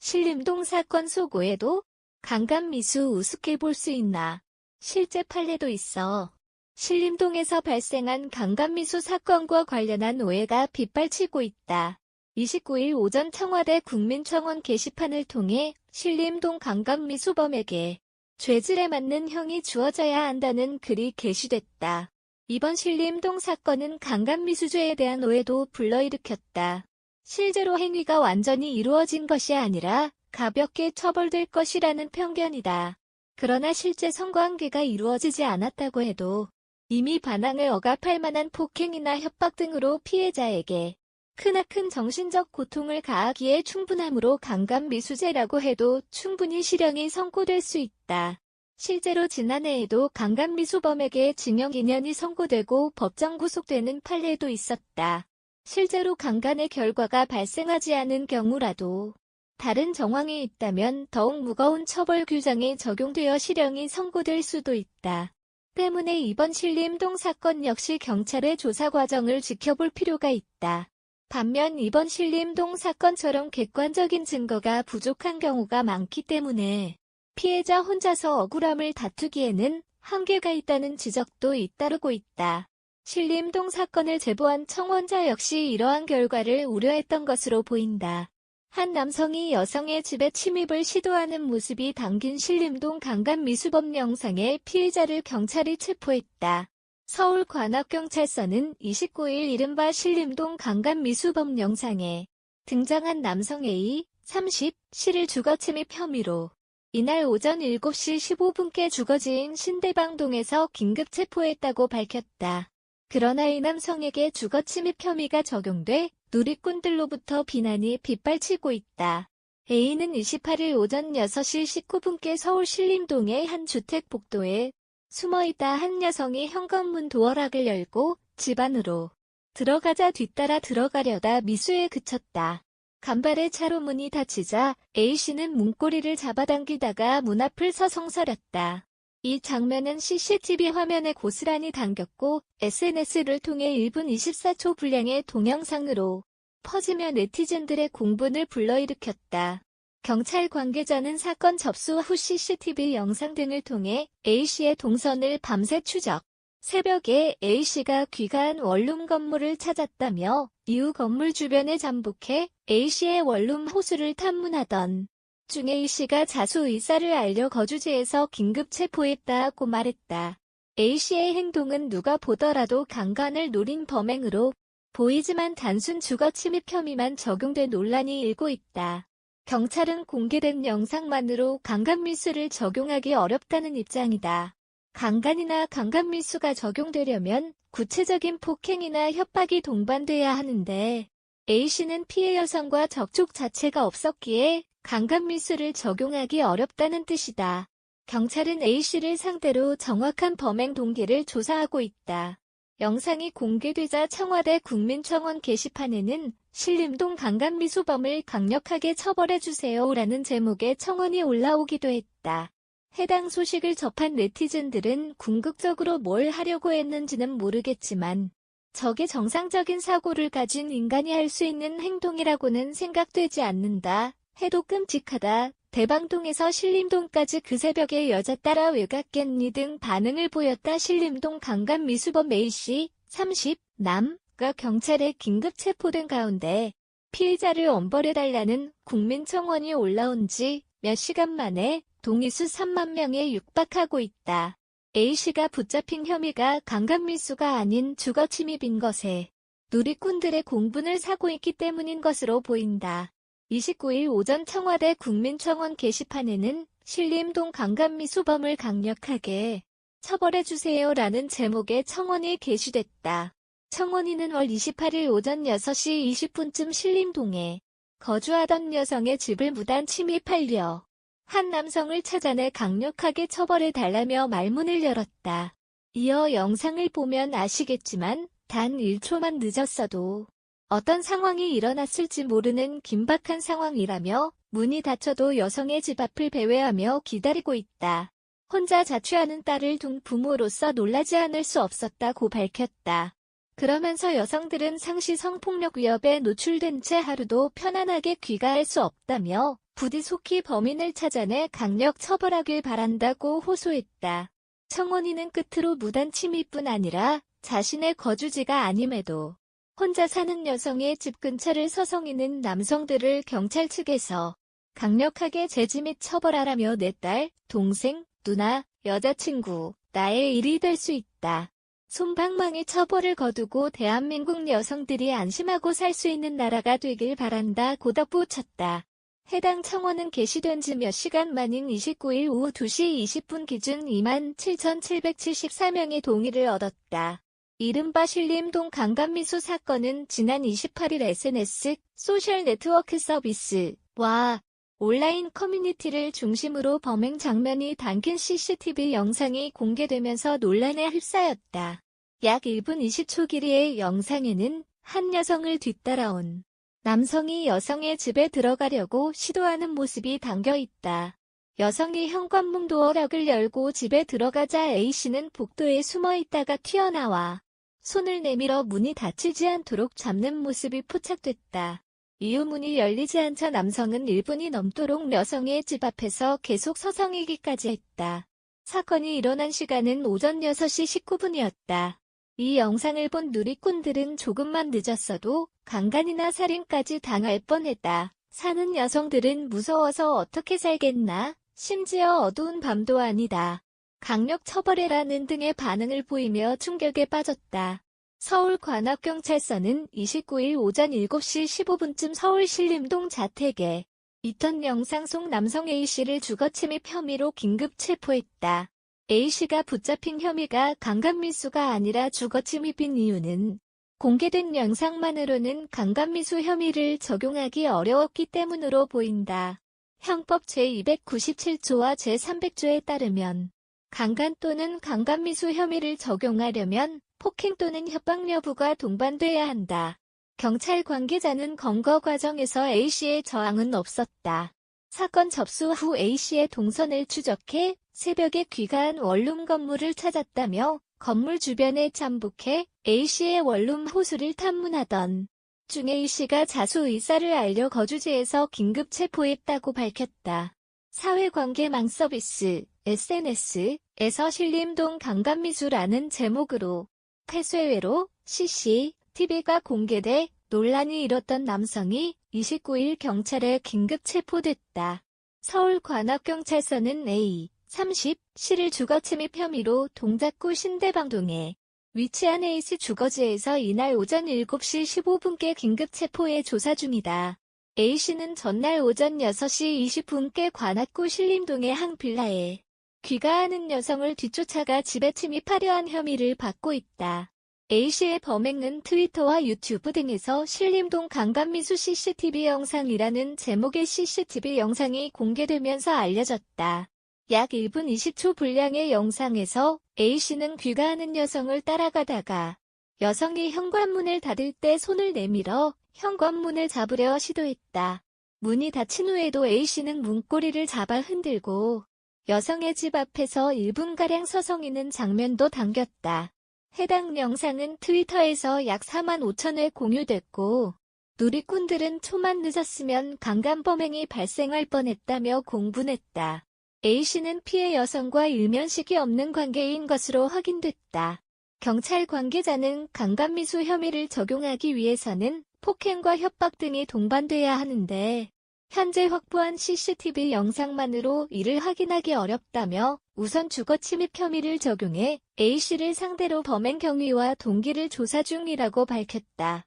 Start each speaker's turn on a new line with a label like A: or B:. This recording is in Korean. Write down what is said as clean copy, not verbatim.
A: 신림동 사건 속오해도 강간미수 우습게 볼 수 있나? 실제 판례도 있어. 신림동에서 발생한 강간미수 사건과 관련한 오해가 빗발치고 있다. 29일 오전 청와대 국민청원 게시판을 통해 신림동 강간미수범에게 죄질에 맞는 형이 주어져야 한다는 글이 게시됐다. 이번 신림동 사건은 강간미수죄에 대한 오해도 불러일으켰다. 실제로 행위가 완전히 이루어진 것이 아니라 가볍게 처벌될 것이라는 편견이다. 그러나 실제 성관계가 이루어지지 않았다고 해도 이미 반항을 억압할 만한 폭행이나 협박 등으로 피해자에게 크나큰 정신적 고통을 가하기에 충분하므로 강간미수죄라고 해도 충분히 실형이 선고될 수 있다. 실제로 지난해에도 강간미수범에게 징역 2년이 선고되고 법정 구속되는 판례도 있었다. 실제로 강간의 결과가 발생하지 않은 경우라도 다른 정황이 있다면 더욱 무거운 처벌 규정이 적용되어 실형이 선고될 수도 있다. 때문에 이번 신림동 사건 역시 경찰의 조사 과정을 지켜볼 필요가 있다. 반면 이번 신림동 사건처럼 객관적인 증거가 부족한 경우가 많기 때문에 피해자 혼자서 억울함을 다투기에는 한계가 있다는 지적도 잇따르고 있다. 신림동 사건을 제보한 청원자 역시 이러한 결과를 우려했던 것으로 보인다. 한 남성이 여성의 집에 침입을 시도하는 모습이 담긴 신림동 강간미수범 영상에 피해자를 경찰이 체포했다. 서울관악경찰서는 29일 이른바 신림동 강간미수범 영상에 등장한 남성 A, 30, 씨를 주거침입 혐의로 이날 오전 7시 15분께 주거지인 신대방동에서 긴급 체포했다고 밝혔다. 그러나 이 남성에게 주거침입 혐의가 적용돼 누리꾼들로부터 비난이 빗발치고 있다. A는 28일 오전 6시 19분께 서울 신림동의 한 주택 복도에 숨어있다 한 여성이 현관문 도어락을 열고 집 안으로 들어가자 뒤따라 들어가려다 미수에 그쳤다. 간발의 차로 문이 닫히자 A씨는 문고리를 잡아당기다가 문 앞을 서성서렸다. 이 장면은 CCTV 화면에 고스란히 담겼고 SNS를 통해 1분 24초 분량의 동영상으로 퍼지며 네티즌들의 공분을 불러일으켰다. 경찰 관계자는 사건 접수 후 CCTV 영상 등을 통해 A씨의 동선을 밤새 추적. 새벽에 A씨가 귀가한 원룸 건물을 찾았다며 이후 건물 주변에 잠복해 A씨의 원룸 호수를 탐문하던 중에 A씨가 자수 의사를 알려 거주지에서 긴급 체포했다고 말했다. A씨의 행동은 누가 보더라도 강간을 노린 범행으로 보이지만 단순 주거침입 혐의만 적용돼 논란이 일고 있다. 경찰은 공개된 영상만으로 강간미수를 적용하기 어렵다는 입장이다. 강간이나 강간미수가 적용되려면 구체적인 폭행이나 협박이 동반돼야 하는데 A씨는 피해 여성과 접촉 자체가 없었기에 강간미수를 적용하기 어렵다는 뜻이다. 경찰은 A씨를 상대로 정확한 범행 동기를 조사하고 있다. 영상이 공개되자 청와대 국민청원 게시판에는 신림동 강간미수범을 강력하게 처벌해주세요라는 제목의 청원이 올라오기도 했다. 해당 소식을 접한 네티즌들은 궁극적으로 뭘 하려고 했는지는 모르겠지만 저게 정상적인 사고를 가진 인간이 할 수 있는 행동이라고는 생각되지 않는다. 해도 끔찍하다. 대방동에서 신림동까지 그 새벽에 여자 따라 왜 갔겠니 등 반응을 보였다. 신림동 강간미수범 A씨, 30, 남가 경찰에 긴급 체포된 가운데 피의자를 엄벌해달라는 국민청원이 올라온 지 몇 시간 만에 동의수 3만 명에 육박하고 있다. A씨가 붙잡힌 혐의가 강간미수가 아닌 주거침입인 것에 누리꾼들의 공분을 사고 있기 때문인 것으로 보인다. 29일 오전 청와대 국민청원 게시판에는 신림동 강간미수범을 강력하게 처벌해주세요라는 제목의 청원이 게시됐다. 청원인은 월 28일 오전 6시 20분쯤 신림동에 거주하던 여성의 집을 무단 침입하려 한 남성을 찾아내 강력하게 처벌해달라며 말문을 열었다. 이어 영상을 보면 아시겠지만 단 1초만 늦었어도 어떤 상황이 일어났을지 모르는 긴박한 상황이라며 문이 닫혀도 여성의 집 앞을 배회하며 기다리고 있다. 혼자 자취하는 딸을 둔 부모로서 놀라지 않을 수 없었다고 밝혔다. 그러면서 여성들은 상시 성폭력 위협에 노출된 채 하루도 편안하게 귀가할 수 없다며 부디 속히 범인을 찾아내 강력 처벌하길 바란다고 호소했다. 청원인은 끝으로 무단 침입뿐 아니라 자신의 거주지가 아님에도 혼자 사는 여성의 집 근처를 서성이는 남성들을 경찰 측에서 강력하게 제지 및 처벌하라며 내 딸, 동생, 누나, 여자친구, 나의 일이 될 수 있다. 솜방망이 처벌을 거두고 대한민국 여성들이 안심하고 살 수 있는 나라가 되길 바란다고 덧붙였다. 해당 청원은 게시된 지 몇 시간 만인 29일 오후 2시 20분 기준 27,774명의 동의를 얻었다. 이른바 신림동 강간미수 사건은 지난 28일 SNS 소셜 네트워크 서비스와 온라인 커뮤니티를 중심으로 범행 장면이 담긴 CCTV 영상이 공개되면서 논란에 휩싸였다. 약 1분 20초 길이의 영상에는 한 여성을 뒤따라온 남성이 여성의 집에 들어가려고 시도하는 모습이 담겨 있다. 여성이 현관문 도어락을 열고 집에 들어가자 A씨는 복도에 숨어 있다가 튀어나와 손을 내밀어 문이 닫히지 않도록 잡는 모습이 포착됐다. 이후 문이 열리지 않자 남성은 1분이 넘도록 여성의 집 앞에서 계속 서성이기까지 했다. 사건이 일어난 시간은 오전 6시 19분이었다. 이 영상을 본 누리꾼들은 조금만 늦었어도 강간이나 살인까지 당할 뻔했다. 사는 여성들은 무서워서 어떻게 살겠나? 심지어 어두운 밤도 아니다. 강력 처벌해라는 등의 반응을 보이며 충격에 빠졌다. 서울관악경찰서는 29일 오전 7시 15분쯤 서울 신림동 자택에 있던 영상 속 남성 A씨를 주거침입 혐의로 긴급 체포했다. A씨가 붙잡힌 혐의가 강간미수가 아니라 주거침입인 이유는 공개된 영상만으로는 강간미수 혐의를 적용하기 어려웠기 때문으로 보인다. 형법 제297조와 제300조에 따르면 강간 또는 강간미수 혐의를 적용하려면 폭행 또는 협박 여부가 동반돼야 한다. 경찰 관계자는 검거 과정에서 A씨의 저항은 없었다. 사건 접수 후 A씨의 동선을 추적해 새벽에 귀가한 원룸 건물을 찾았다며 건물 주변에 잠복해 A씨의 원룸 호수를 탐문하던 중 A씨가 자수 의사를 알려 거주지에서 긴급 체포했다고 밝혔다. 사회관계망 서비스 SNS에서 신림동 강간미수라는 제목으로 폐쇄회로 CCTV가 공개돼 논란이 일었던 남성이 29일 경찰에 긴급 체포됐다. 서울관악경찰서는 A 30씨를 주거침입 혐의로 동작구 신대방동에 위치한 A씨 주거지에서 이날 오전 7시 15분께 긴급 체포해 조사 중이다. A씨는 전날 오전 6시 20분께 관악구 신림동의 한 빌라에 귀가하는 여성을 뒤쫓아가 집에 침입하려 한 혐의를 받고 있다. A씨의 범행은 트위터와 유튜브 등에서 신림동 강간미수 CCTV 영상이라는 제목의 CCTV 영상이 공개되면서 알려졌다. 약 1분 20초 분량의 영상에서 A씨는 귀가하는 여성을 따라가다가 여성이 현관문을 닫을 때 손을 내밀어 현관문을 잡으려 시도했다. 문이 닫힌 후에도 A씨는 문고리를 잡아 흔들고 여성의 집 앞에서 1분가량 서성이는 장면도 담겼다. 해당 영상은 트위터에서 약 4만 5천 회 공유됐고 누리꾼들은 초만 늦었으면 강간범행이 발생할 뻔했다며 공분했다. A씨는 피해 여성과 일면식이 없는 관계인 것으로 확인됐다. 경찰 관계자는 강간미수 혐의를 적용하기 위해서는 폭행과 협박 등이 동반돼야 하는데 현재 확보한 CCTV 영상만으로 이를 확인하기 어렵다며 우선 주거침입 혐의를 적용해 A씨를 상대로 범행 경위와 동기를 조사 중이라고 밝혔다.